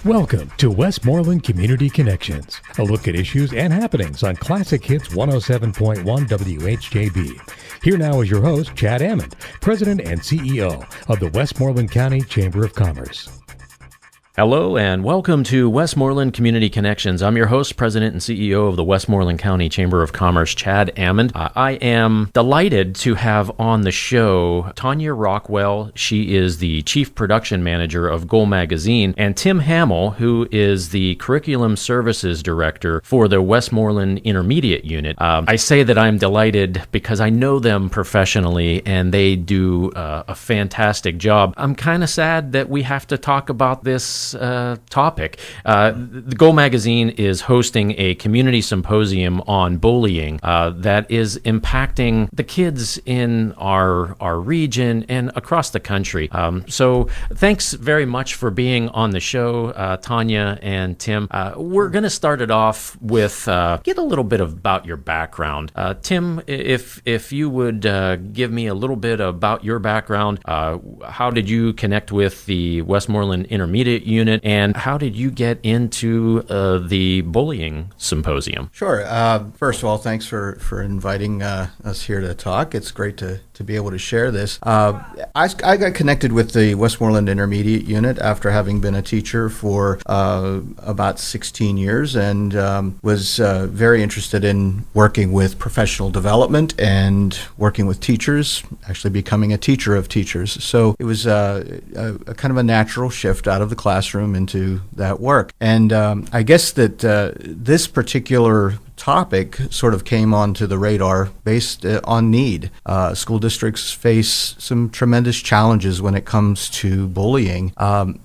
Welcome to Westmoreland Community Connections, a look at issues and happenings on Classic Hits 107.1 WHJB. Here now is your host, Chad Amond, President and CEO of the Westmoreland County Chamber of Commerce. Hello and welcome to Westmoreland Community Connections. I'm your host, President and CEO of the Westmoreland County Chamber of Commerce, Chad Amond. I am delighted to have on the show Tawnya Rockwell. She is the Chief Production Manager of Goal Magazine, and Tim Hammill, who is the Curriculum Services Director for the Westmoreland Intermediate Unit. I say that I'm delighted because I know them professionally and they do a fantastic job. I'm kind of sad that we have to talk about this topic. The Goal Magazine is hosting a community symposium on bullying that is impacting the kids in our region and across the country. So thanks very much for being on the show, Tawnya and Tim. We're going to start it off with get a little bit about your background. Tim, if you would give me a little bit about your background, how did you connect with the Westmoreland Intermediate Unit, and how did you get into the Bullying Symposium? Sure. First of all, thanks for inviting us here to talk. It's great to be able to share this. I got connected with the Westmoreland Intermediate Unit after having been a teacher for about 16 years and was very interested in working with professional development and working with teachers, actually becoming a teacher of teachers. So it was a kind of a natural shift out of the classroom into that work. And I guess that this particular topic sort of came onto the radar based on need. School districts face some tremendous challenges when it comes to bullying.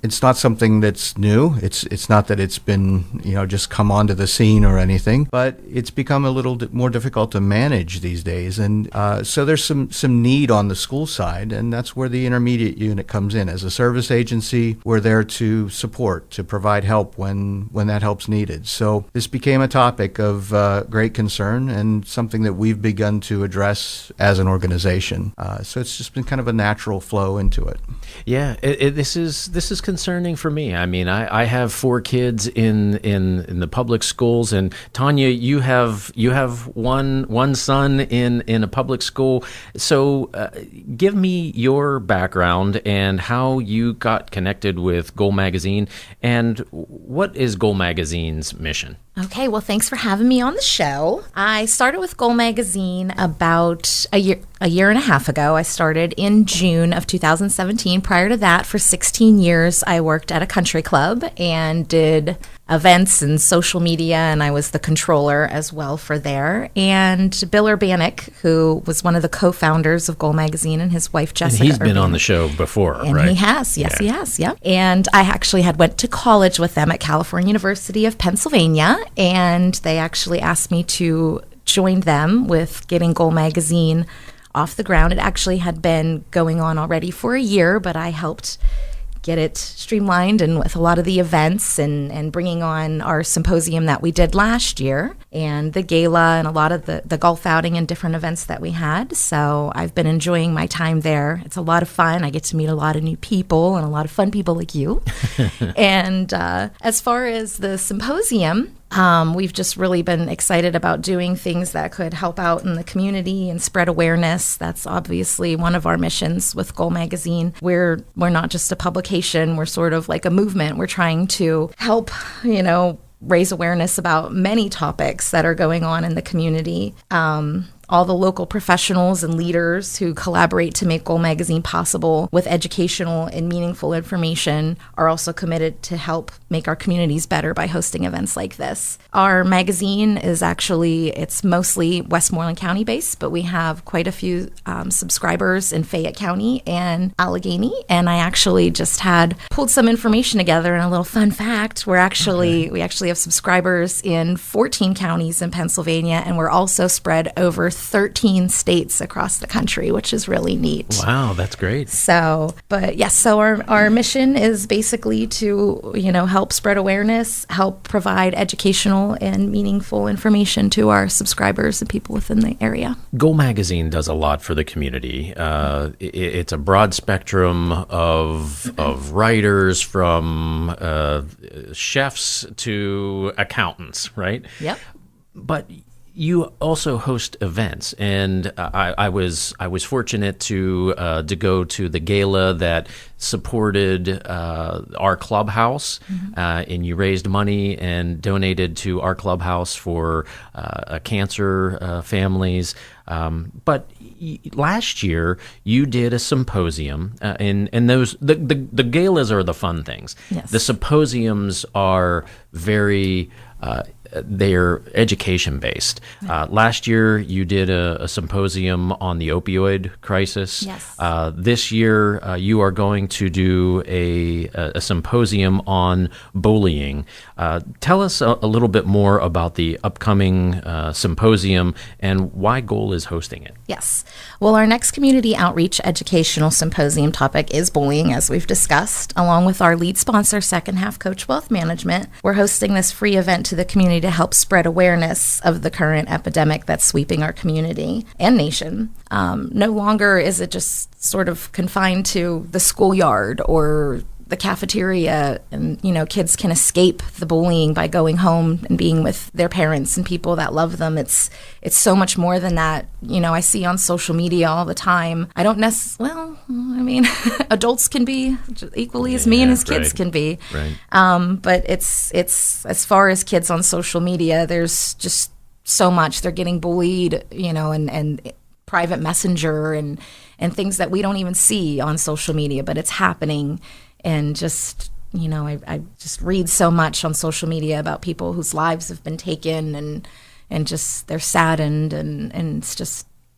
It's not something that's new. It's not that it's been just come onto the scene or anything, but it's become a little more difficult to manage these days. And so there's some need on the school side, and that's where the intermediate unit comes in. As a service agency, we're there to support, to provide help when that help's needed. So this became a topic of great concern and something that we've begun to address as an organization. So it's just been kind of a natural flow into it. Yeah, this is concerning for me. I mean, I have 4 kids in the public schools, and Tawnya, you have one son in a public school. So give me your background and how you got connected with Goal Magazine, and what is Goal Magazine's mission? Okay, well, thanks for having me on the show. I started with Goal Magazine about a year and a half ago. I started in June of 2017. Prior to that, for 16 years, I worked at a country club and did events and social media, and I was the controller as well for there. And Bill Urbanek, who was one of the co-founders of Goal Magazine, and his wife Jessica. And he's been on the show before, and right? He has, yes, he has, yeah. And I actually went to college with them at California University of Pennsylvania, and they actually asked me to join them with getting Goal Magazine off the ground. It actually had been going on already for a year, but I helped get it streamlined and with a lot of the events and bringing on our symposium that we did last year and the gala and a lot of the golf outing and different events that we had. So I've been enjoying my time there. It's a lot of fun. I get to meet a lot of new people and a lot of fun people like you. And as far as the symposium, we've just really been excited about doing things that could help out in the community and spread awareness. That's obviously one of our missions with Goal Magazine. We're not just a publication. We're sort of like a movement. We're trying to help, raise awareness about many topics that are going on in the community. All the local professionals and leaders who collaborate to make Goal Magazine possible with educational and meaningful information are also committed to help make our communities better by hosting events like this. Our magazine is it's mostly Westmoreland County based, but we have quite a few subscribers in Fayette County and Allegheny. And I actually just pulled some information together, and a little fun fact, we actually have subscribers in 14 counties in Pennsylvania, and we're also spread over 13 states across the country, which is really neat. Wow, that's great. So, but yes, so our mission is basically to, help spread awareness, help provide educational and meaningful information to our subscribers and people within the area. Goal Magazine does a lot for the community. It's a broad spectrum of writers, from chefs to accountants, right? Yep. But you also host events, and I was fortunate to go to the gala that supported our clubhouse, and you raised money and donated to our clubhouse for cancer families. But last year you did a symposium, and those the galas are the fun things. Yes. The symposiums are very they're education based. Last year you did a symposium on the opioid crisis. Yes. This year you are going to do a symposium on bullying. Tell us a little bit more about the upcoming symposium and why Goal is hosting it. Yes. Well, our next community outreach educational symposium topic is bullying, as we've discussed. Along with our lead sponsor, Second Half Coach Wealth Management, we're hosting this free event to the community to help spread awareness of the current epidemic that's sweeping our community and nation. No longer is it just sort of confined to the schoolyard or the cafeteria, and kids can escape the bullying by going home and being with their parents and people that love them. It's so much more than that. I see on social media all the time. I don't adults can be equally as mean as kids can be. Right. But it's as far as kids on social media, there's just so much. They're getting bullied, and private messenger and things that we don't even see on social media, but it's happening. And just, I just read so much on social media about people whose lives have been taken and just they're saddened and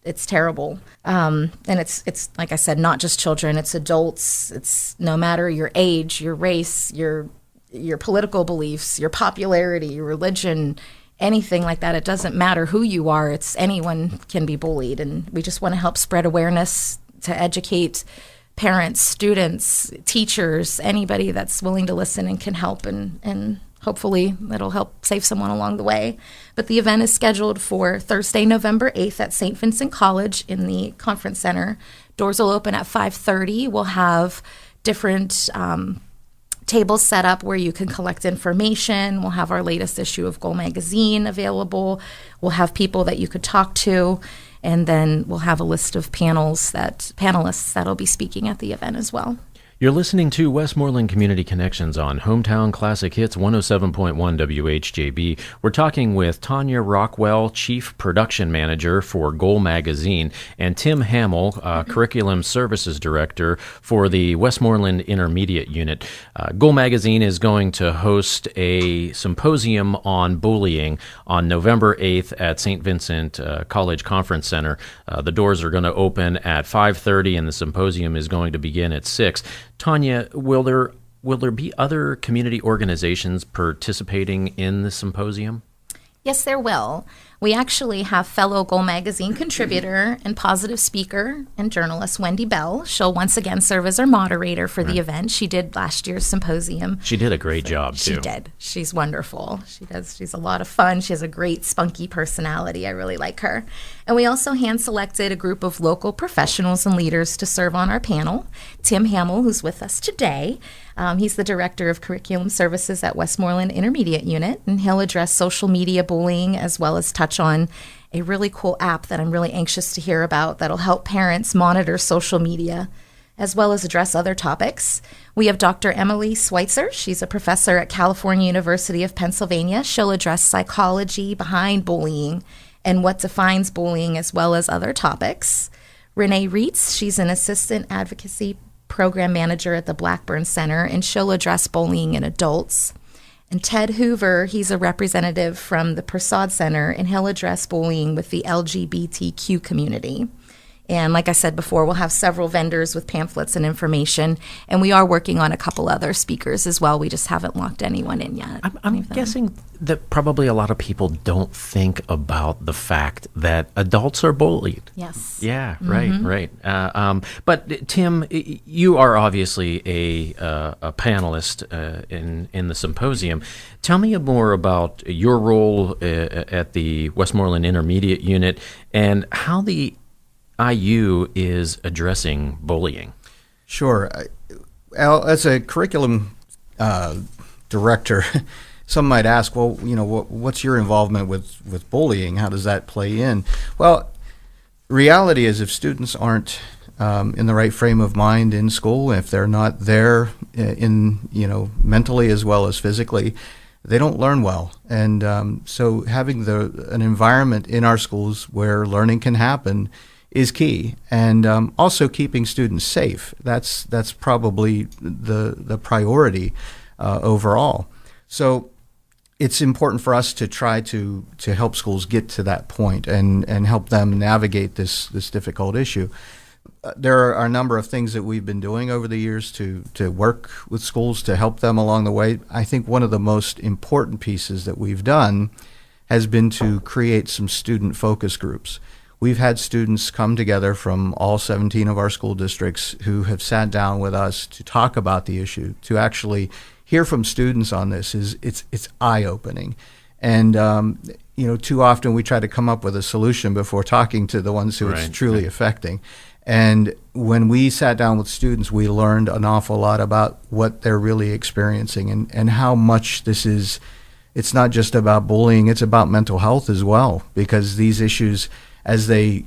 it's terrible. And it's like I said, not just children, it's adults. It's no matter your age, your race, your political beliefs, your popularity, your religion, anything like that. It doesn't matter who you are. It's anyone can be bullied. And we just want to help spread awareness to educate parents, students, teachers, anybody that's willing to listen and can help, and hopefully it'll help save someone along the way. But the event is scheduled for Thursday, November 8th at St. Vincent College in the Conference Center. Doors will open at 5:30. We'll have different tables set up where you can collect information. We'll have our latest issue of Goal Magazine available. We'll have people that you could talk to. And then we'll have a list of panelists that'll be speaking at the event as well. You're listening to Westmoreland Community Connections on Hometown Classic Hits 107.1 WHJB. We're talking with Tawnya Rockwell, Chief Production Manager for Goal Magazine, and Tim Hammill, Curriculum Services Director for the Westmoreland Intermediate Unit. Goal Magazine is going to host a symposium on bullying on November 8th at St. Vincent College Conference Center. The doors are going to open at 5:30 and the symposium is going to begin at 6. Tawnya, will there be other community organizations participating in the symposium? Yes, there will. We actually have fellow Goal Magazine contributor and positive speaker and journalist Wendy Bell. She'll once again serve as our moderator for the event. She did last year's symposium. She did a great job, too. She did. She's wonderful. She does. She's a lot of fun. She has a great spunky personality. I really like her. And we also hand-selected a group of local professionals and leaders to serve on our panel. Tim Hammill, who's with us today, he's the Director of Curriculum Services at Westmoreland Intermediate Unit, and he'll address social media bullying as well as touch on a really cool app that I'm really anxious to hear about that'll help parents monitor social media as well as address other topics. We have Dr. Emily Schweitzer. She's a professor at California University of Pennsylvania. She'll address psychology behind bullying and what defines bullying as well as other topics. Renee Reitz, she's an assistant advocacy program manager at the Blackburn Center, and she'll address bullying in adults. And Ted Hoover, he's a representative from the Prasad Center, and he'll address bullying with the LGBTQ community. And like I said before, we'll have several vendors with pamphlets and information. And we are working on a couple other speakers as well. We just haven't locked anyone in yet. I'm guessing that probably a lot of people don't think about the fact that adults are bullied. Yes. Yeah, right. But Tim, you are obviously a panelist in the symposium. Tell me more about your role at the Westmoreland Intermediate Unit and how the IU is addressing bullying. Sure. Al, as a curriculum director, some might ask, well, what's your involvement with bullying? How does that play in? Well, reality is if students aren't in the right frame of mind in school, if they're not there mentally as well as physically, they don't learn well. And so having an environment in our schools where learning can happen is key, and also keeping students safe. That's probably the priority overall. So it's important for us to try to help schools get to that point and help them navigate this difficult issue. There are a number of things that we've been doing over the years to work with schools to help them along the way. I think one of the most important pieces that we've done has been to create some student focus groups. We've had students come together from all 17 of our school districts who have sat down with us to talk about the issue, to actually hear from students on this. It's eye-opening. And too often we try to come up with a solution before talking to the ones who it's truly affecting. And when we sat down with students, we learned an awful lot about what they're really experiencing and how much this is. It's not just about bullying, it's about mental health as well, because these issues, as they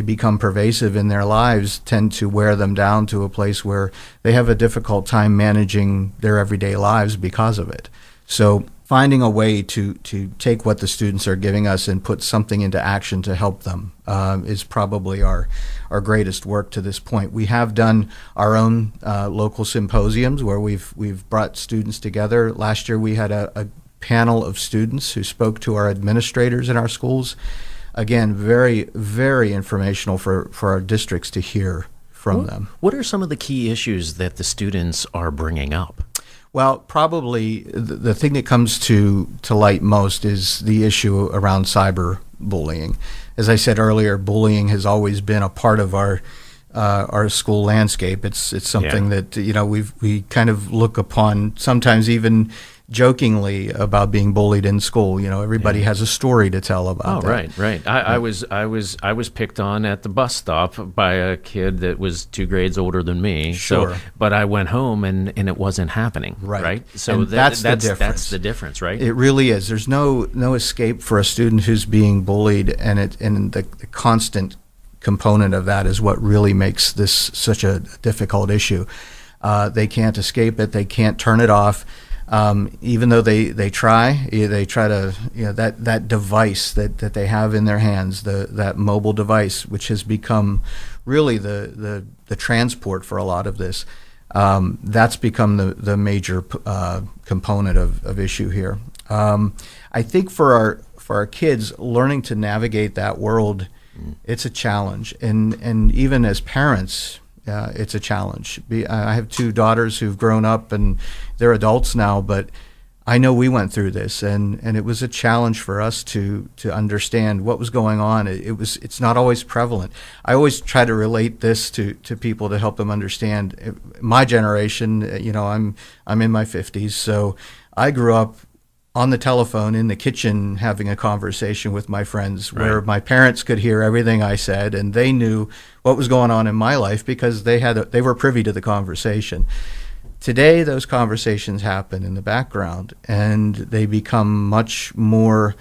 become pervasive in their lives, tend to wear them down to a place where they have a difficult time managing their everyday lives because of it. So finding a way to take what the students are giving us and put something into action to help them is probably our greatest work to this point. We have done our own local symposiums where we've brought students together. Last year we had a panel of students who spoke to our administrators in our schools. Again, very, very informational for our districts to hear from them. What are some of the key issues that the students are bringing up? Well, probably the thing that comes to light most is the issue around cyberbullying. As I said earlier, bullying has always been a part of our school landscape. It's something that we kind of look upon, sometimes even jokingly, about being bullied in school. Everybody has a story to tell about that. Right. I was picked on at the bus stop by a kid that was 2 grades older than me. Sure. So, but I went home and it wasn't happening. Right. So that's the difference. That's the difference, right? It really is. There's no escape for a student who's being bullied, and the constant component of that is what really makes this such a difficult issue. They can't escape it. They can't turn it off. Even though they try to, that device that they have in their hands, that mobile device, which has become really the transport for a lot of this, that's become the major component of issue here. I think for our kids, learning to navigate that world, it's a challenge, and even as parents, it's a challenge. I have 2 daughters who've grown up and they're adults now, but I know we went through this, and it was a challenge for us to understand what was going on. It's not always prevalent. I always try to relate this to people to help them understand. My generation, I'm in my 50s, so I grew up on the telephone in the kitchen having a conversation with my friends, where my parents could hear everything I said, and they knew what was going on in my life because they were privy to the conversation. Today, those conversations happen in the background, and they become much more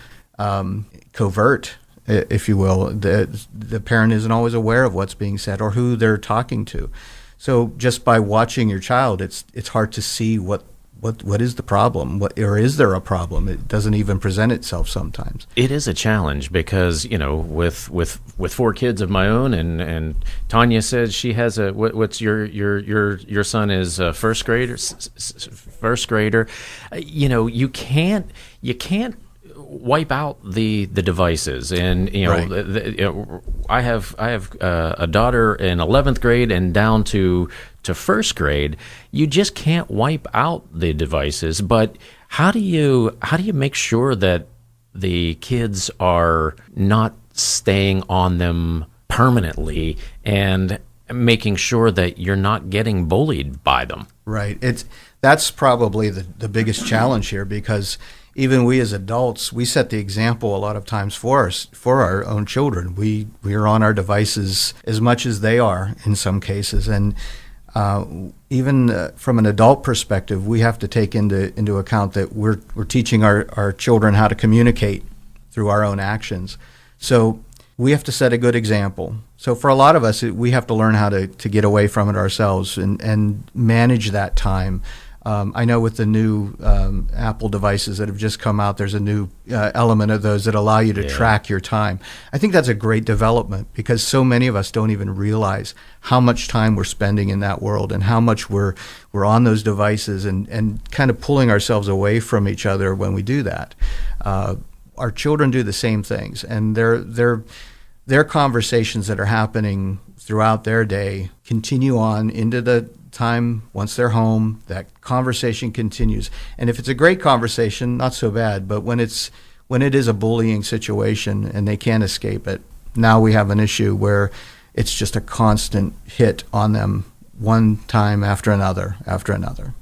covert, if you will. The parent isn't always aware of what's being said or who they're talking to. So just by watching your child, it's hard to see what is the problem, or is there a problem? It doesn't even present itself sometimes. It is a challenge because with 4 kids of my own, and Tawnya says she has what's your son is a first grader. You can't wipe out the devices. And Right. I have a daughter in 11th grade and down to first grade. You just can't wipe out the devices. But how do you make sure that the kids are not staying on them permanently and making sure that you're not getting bullied by them? Right. That's probably the biggest challenge here, because even we as adults, we set the example a lot of times for our own children. We are on our devices as much as they are in some cases, and even from an adult perspective, we have to take into account that we're teaching our children how to communicate through our own actions. So we have to set a good example. So for a lot of us, we have to learn how to get away from it ourselves and manage that time. I know with the new Apple devices that have just come out, there's a new element of those that allow you to track your time. I think that's a great development, because so many of us don't even realize how much time we're spending in that world and how much we're on those devices and kind of pulling ourselves away from each other when we do that. Our children do the same things, and their conversations that are happening throughout their day continue on into the time once they're home. That conversation continues, and if it's a great conversation, not so bad. But when it is a bullying situation and they can't escape it, now we have an issue where it's just a constant hit on them, one time after another after another.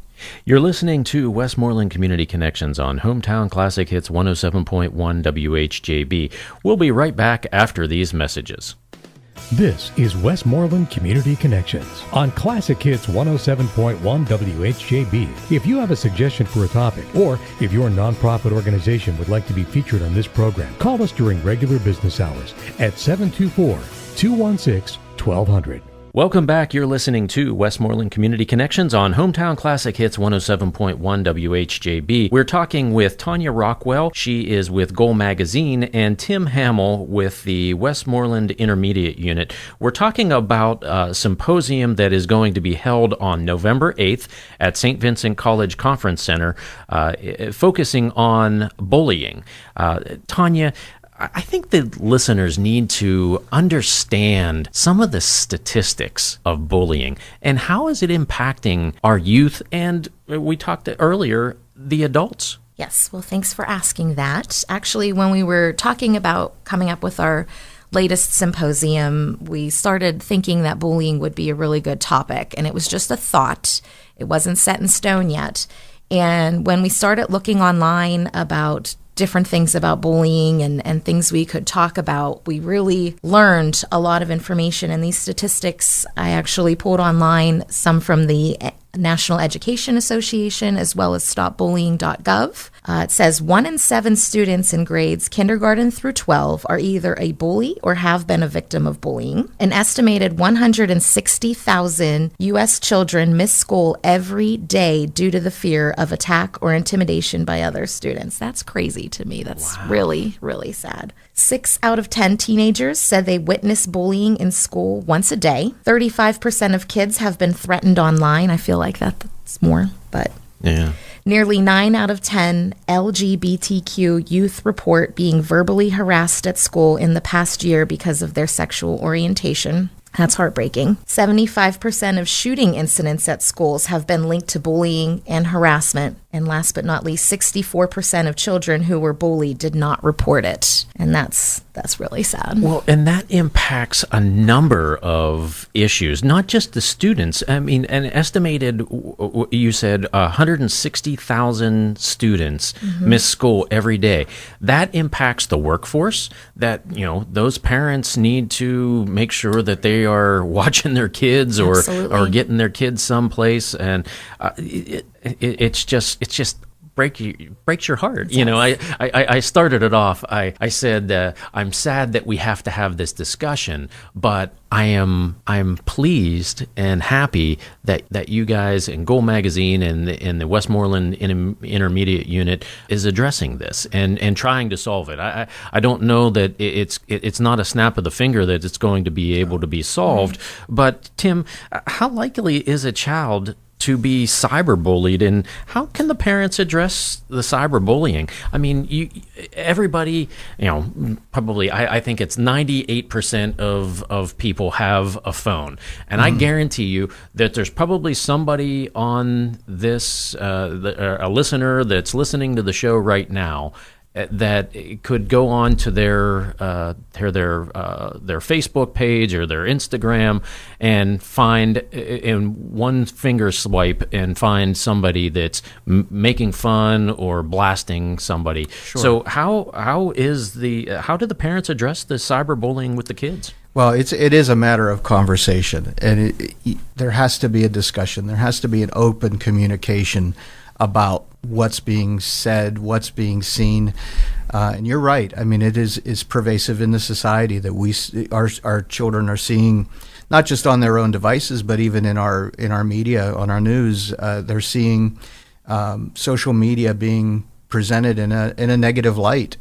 You're listening to Westmoreland Community Connections on Hometown Classic Hits 107.1 WHJB. We'll be right back after these messages. This is Westmoreland Community Connections on Classic Hits 107.1 WHJB. If you have a suggestion for a topic, or if your nonprofit organization would like to be featured on this program, call us during regular business hours at 724-216-1200. Welcome back. You're listening to Westmoreland Community Connections on Hometown Classic Hits 107.1 WHJB. We're talking with Tawnya Rockwell. She is with Goal Magazine, and Tim Hammill with the Westmoreland Intermediate Unit. We're talking about a symposium that is going to be held on November 8th at St. Vincent College Conference Center, focusing on bullying. Tawnya, I think the listeners need to understand some of the statistics of bullying and how is it impacting our youth and, we talked earlier, the adults. Yes, well, thanks for asking that. Actually, when we were talking about coming up with our latest symposium, we started thinking that bullying would be a really good topic, and it was just a thought. It wasn't set in stone yet. And when we started looking online about different things about bullying and things we could talk about, we really learned a lot of information. And these statistics, I actually pulled online, some from the National Education Association as well as stopbullying.gov. It says 1 in 7 students in grades kindergarten through 12 are either a bully or have been a victim of bullying. An estimated 160,000 U.S. children miss school every day due to the fear of attack or intimidation by other students. That's crazy to me. That's really, really sad. 6 out of 10 teenagers said they witness bullying in school once a day. 35% of kids have been threatened online. I feel like that's more, but yeah. Nearly 9 out of 10 LGBTQ youth report being verbally harassed at school in the past year because of their sexual orientation. That's heartbreaking. 75% of shooting incidents at schools have been linked to bullying and harassment. And last but not least, 64% of children who were bullied did not report it. And that's really sad. Well, and that impacts a number of issues, not just the students. I mean, an estimated, you said 160,000 students miss school every day. That impacts the workforce, that, those parents need to make sure that they are watching their kids or getting their kids someplace. And it's just breaks your heart. Yes. I started it off. I said I'm sad that we have to have this discussion, but I'm pleased and happy that you guys in Goal Magazine and the Westmoreland Intermediate Unit is addressing this and trying to solve it. I don't know that it's not a snap of the finger that it's going to be able to be solved. But Tim, how likely is a child to be cyberbullied, and how can the parents address the cyberbullying? I mean, everybody, probably, I think it's 98% of people have a phone, and I guarantee you that there's probably somebody on this, a listener that's listening to the show right now that could go on to their Facebook page or their Instagram and find in one finger swipe and find somebody that's making fun or blasting somebody. Sure. So how do the parents address the cyberbullying with the kids? Well, it is a matter of conversation, and there has to be a discussion. There has to be an open communication about what's being said, what's being seen. And you're right. I mean, it is pervasive in the society that our children are seeing, not just on their own devices, but even in our media, on our news. They're seeing social media being presented in a negative light.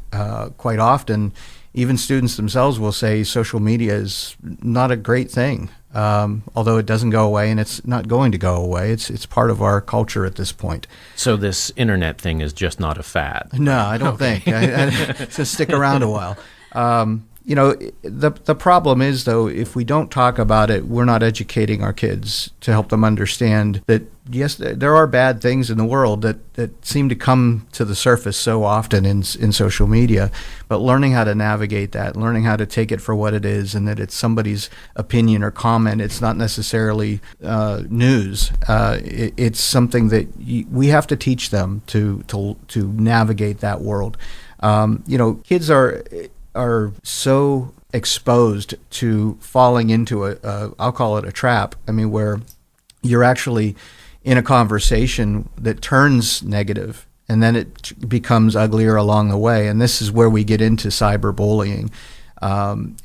Quite often, even students themselves will say social media is not a great thing. Although it doesn't go away, and it's not going to go away. It's part of our culture at this point. So this internet thing is just not a fad? No, I don't think. It's going to stick around a while. The problem is, though, if we don't talk about it, we're not educating our kids to help them understand that, yes, there are bad things in the world that seem to come to the surface so often in social media, but learning how to navigate that, learning how to take it for what it is, and that it's somebody's opinion or comment. It's not necessarily news. It's something that we have to teach them to navigate that world. Kids are so exposed to falling into I'll call it a trap. I mean, where you're actually in a conversation that turns negative, and then it becomes uglier along the way. And this is where we get into cyberbullying.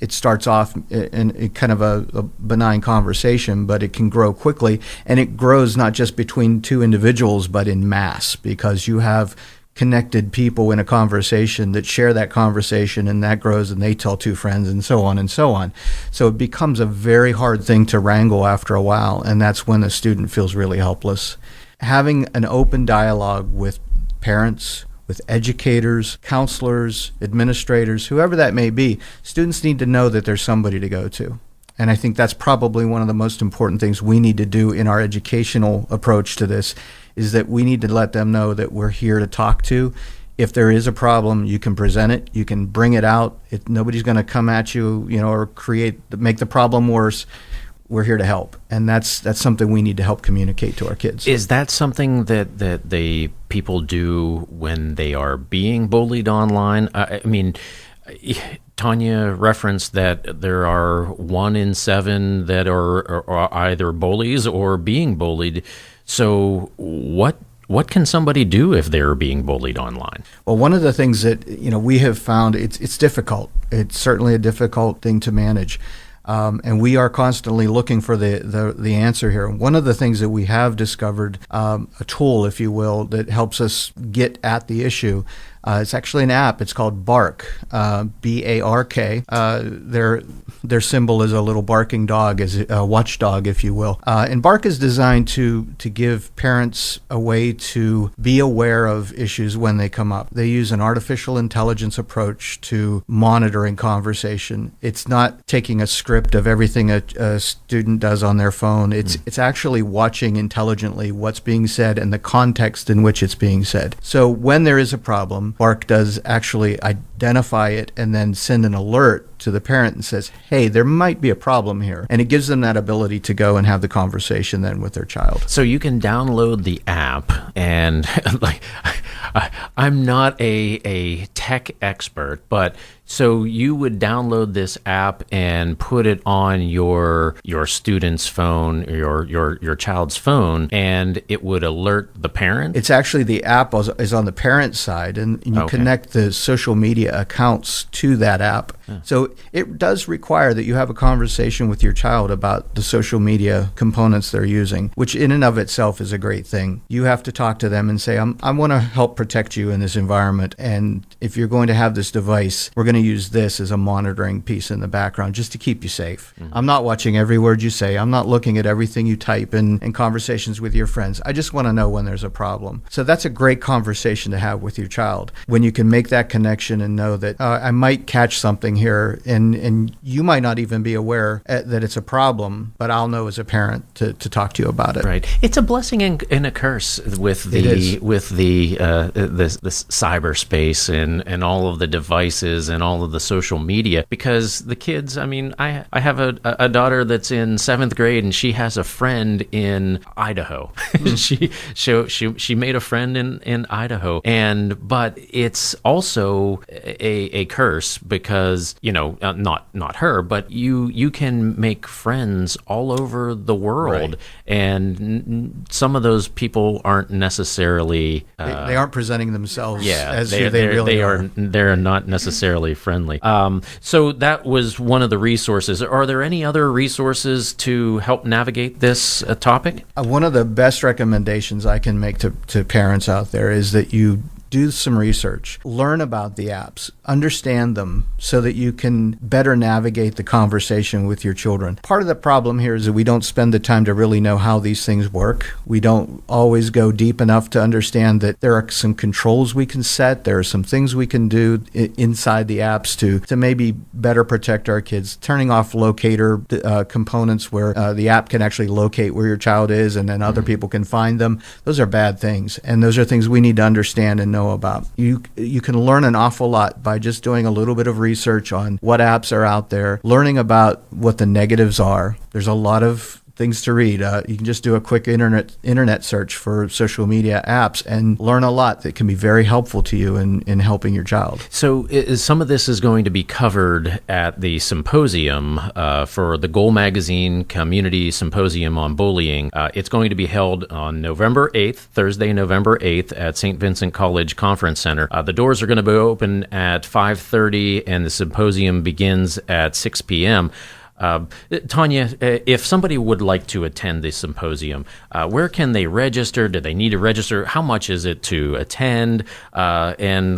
It starts off in kind of a benign conversation, but it can grow quickly, and it grows not just between two individuals, but in mass, because you have connected people in a conversation that share that conversation, and that grows, and they tell two friends, and so on and so on. So it becomes a very hard thing to wrangle after a while, and that's when the student feels really helpless. Having an open dialogue with parents, with educators, counselors, administrators, whoever that may be, students need to know that there's somebody to go to. And I think that's probably one of the most important things we need to do in our educational approach to this, is that we need to let them know that we're here to talk to. If there is a problem, you can present it, you can bring it out. Nobody's going to come at you, or make the problem worse. We're here to help, and that's something we need to help communicate to our kids. Is that something that the people do when they are being bullied online? I mean, Tawnya referenced that there are 1 in 7 that are either bullies or being bullied. So what can somebody do if they're being bullied online? Well, one of the things that we have found, it's difficult. It's certainly a difficult thing to manage. And we are constantly looking for the answer here. One of the things that we have discovered, a tool, if you will, that helps us get at the issue. It's actually an app. It's called Bark, B-A-R-K. Their symbol is a little barking dog, as a watchdog, if you will. And Bark is designed to give parents a way to be aware of issues when they come up. They use an artificial intelligence approach to monitoring conversation. It's not taking a script of everything a student does on their phone. It's actually watching intelligently what's being said and the context in which it's being said. So when there is a problem, Bark does actually identify it and then send an alert to the parent and says, hey, there might be a problem here. And it gives them that ability to go and have the conversation then with their child. So you can download the app, and I'm not a tech expert, but so you would download this app and put it on your student's phone, your child's phone, and it would alert the parent? It's actually, the app is on the parent side, and you connect the social media accounts to that app. Yeah. So it does require that you have a conversation with your child about the social media components they're using, which in and of itself is a great thing. You have to talk to them and say, I want to help protect you in this environment, and if you're going to have this device, we're going to to use this as a monitoring piece in the background just to keep you safe. I'm not watching every word you say. I'm not looking at everything you type in conversations with your friends. I just want to know when there's a problem. So that's a great conversation to have with your child, when you can make that connection and know that I might catch something here, and you might not even be aware that it's a problem, but I'll know as a parent to talk to you about it. Right. It's a blessing and a curse with the cyberspace and all of the devices and all of the social media, because the kids, I mean, I have a daughter that's in 7th grade, and she has a friend in Idaho. She made a friend in Idaho, but it's also a curse because, not her, but you can make friends all over the world, right. And some of those people aren't necessarily they aren't presenting themselves as they who they really are. They're not necessarily friendly. So that was one of the resources. Are there any other resources to help navigate this topic? One of the best recommendations I can make to parents out there is that you do some research, learn about the apps, understand them so that you can better navigate the conversation with your children. Part of the problem here is that we don't spend the time to really know how these things work. We don't always go deep enough to understand that there are some controls we can set. There are some things we can do inside the apps to maybe better protect our kids. Turning off locator components where the app can actually locate where your child is and then other people can find them. Those are bad things. And those are things we need to understand and know about. You can learn an awful lot by just doing a little bit of research on what apps are out there, learning about what the negatives are. There's a lot of things to read. You can just do a quick internet search for social media apps and learn a lot that can be very helpful to you in helping your child. So some of this is going to be covered at the symposium for the Goal Magazine Community Symposium on Bullying. It's going to be held on November 8th, Thursday, November 8th at St. Vincent College Conference Center. The doors are going to be open at 5:30 and the symposium begins at 6 p.m. Tawnya, if somebody would like to attend the symposium, where can they register? Do they need to register? How much is it to attend? And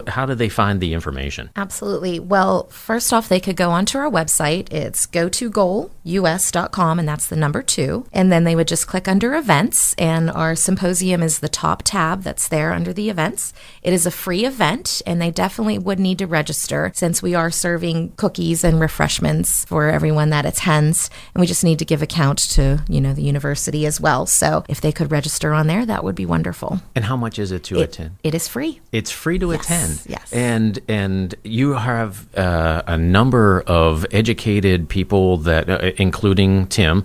how do they find the information? Absolutely. Well, first off, they could go onto our website. It's gotogoalus.com, and that's the number 2. And then they would just click under events, and our symposium is the top tab that's there under the events. It is a free event, and they definitely would need to register since we are serving cookies and refreshments for everyone that attends, and we just need to give account to the university as well. So if they could register on there, that would be wonderful. And how much is it to attend? It is free. It's free to attend. Yes. And you have a number of educated people that, including Tim,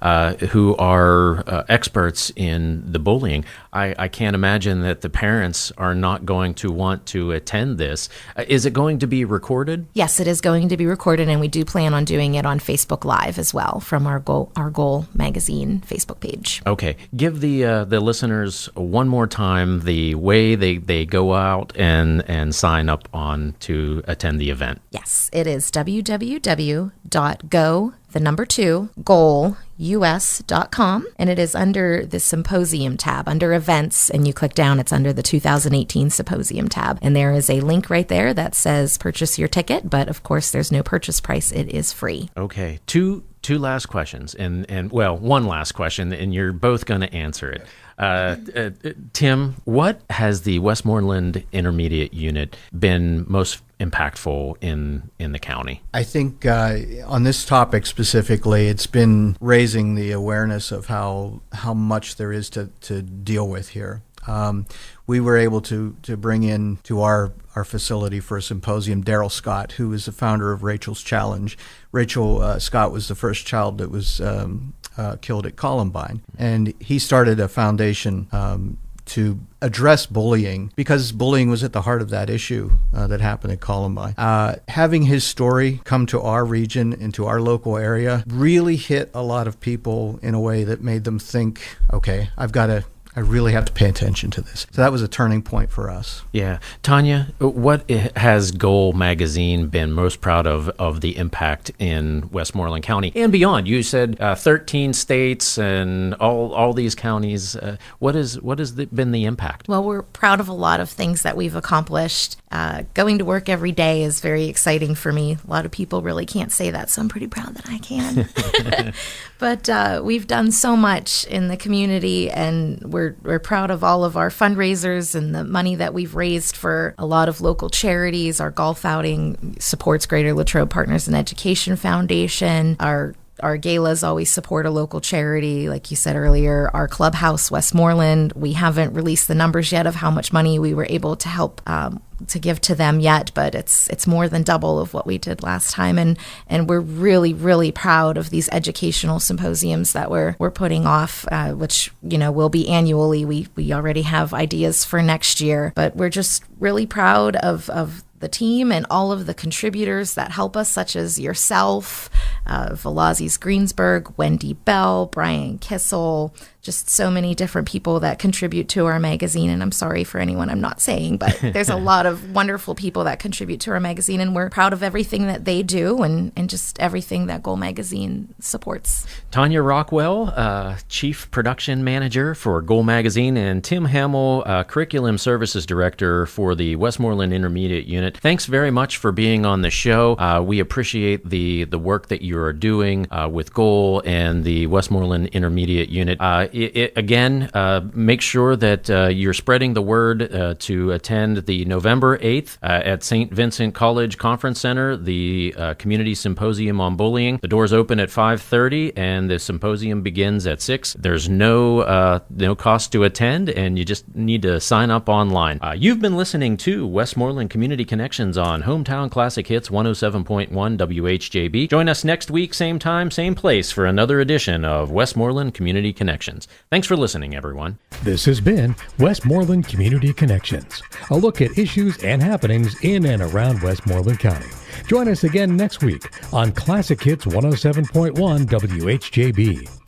who are experts in the bullying. I can't imagine that the parents are not going to want to attend this. Is it going to be recorded? Yes, it is going to be recorded, and we do plan on doing it on Facebook Live as well from our Goal Magazine Facebook page. Okay. Give the listeners one more time the way they go out and sign up on to attend the event. Yes, it is www.goalus.com, and it is under the symposium tab, under events, and you click down, it's under the 2018 symposium tab, and there is a link right there that says purchase your ticket, but of course there's no purchase price. It is free. Okay. Two last questions, and one last question, and you're both going to answer it. Tim, what has the Westmoreland Intermediate Unit been most impactful in the county? I think on this topic specifically, it's been raising the awareness of how much there is to deal with here. We were able to bring in to our facility for a symposium Daryl Scott, who is the founder of Rachel's Challenge. Rachel Scott was the first child that was killed at Columbine, and he started a foundation to address bullying because bullying was at the heart of that issue that happened at Columbine. Having his story come to our region and to our local area really hit a lot of people in a way that made them think, okay, I've got to I really have to pay attention to this. So that was a turning point for us. Yeah. Tawnya, what has Goal magazine been most proud of the impact in Westmoreland County and beyond? You said 13 states and all these counties. What has been the impact? Well, we're proud of a lot of things that we've accomplished. Going to work every day is very exciting for me. A lot of people really can't say that, so I'm pretty proud that I can. But we've done so much in the community, and we're proud of all of our fundraisers and the money that we've raised for a lot of local charities. Our golf outing supports Greater Latrobe Partners in Education Foundation. Our galas always support a local charity, like you said earlier. Our clubhouse, Westmoreland, we haven't released the numbers yet of how much money we were able to help to give to them yet, but it's more than double of what we did last time, and we're really, really proud of these educational symposiums that we're putting off, which will be annually. We already have ideas for next year, but we're just really proud of the team and all of the contributors that help us, such as yourself, Velazquez Greensburg, Wendy Bell, Brian Kissel, just so many different people that contribute to our magazine. And I'm sorry for anyone I'm not saying, but there's a lot of wonderful people that contribute to our magazine, and we're proud of everything that they do and just everything that Goal Magazine supports. Tawnya Rockwell, Chief Production Manager for Goal Magazine, and Tim Hammill, Curriculum Services Director for the Westmoreland Intermediate Unit. Thanks very much for being on the show. We appreciate the work that you are doing with Goal and the Westmoreland Intermediate Unit. Again, make sure that you're spreading the word to attend the November 8th at St. Vincent College Conference Center, the Community Symposium on Bullying. The doors open at 5:30 and the symposium begins at 6. There's no cost to attend, and you just need to sign up online. You've been listening to Westmoreland Community Connections on Hometown Classic Hits 107.1 WHJB. Join us next week, same time, same place, for another edition of Westmoreland Community Connections. Thanks for listening, everyone. This has been Westmoreland Community Connections, a look at issues and happenings in and around Westmoreland County. Join us again next week on Classic Hits 107.1 WHJB.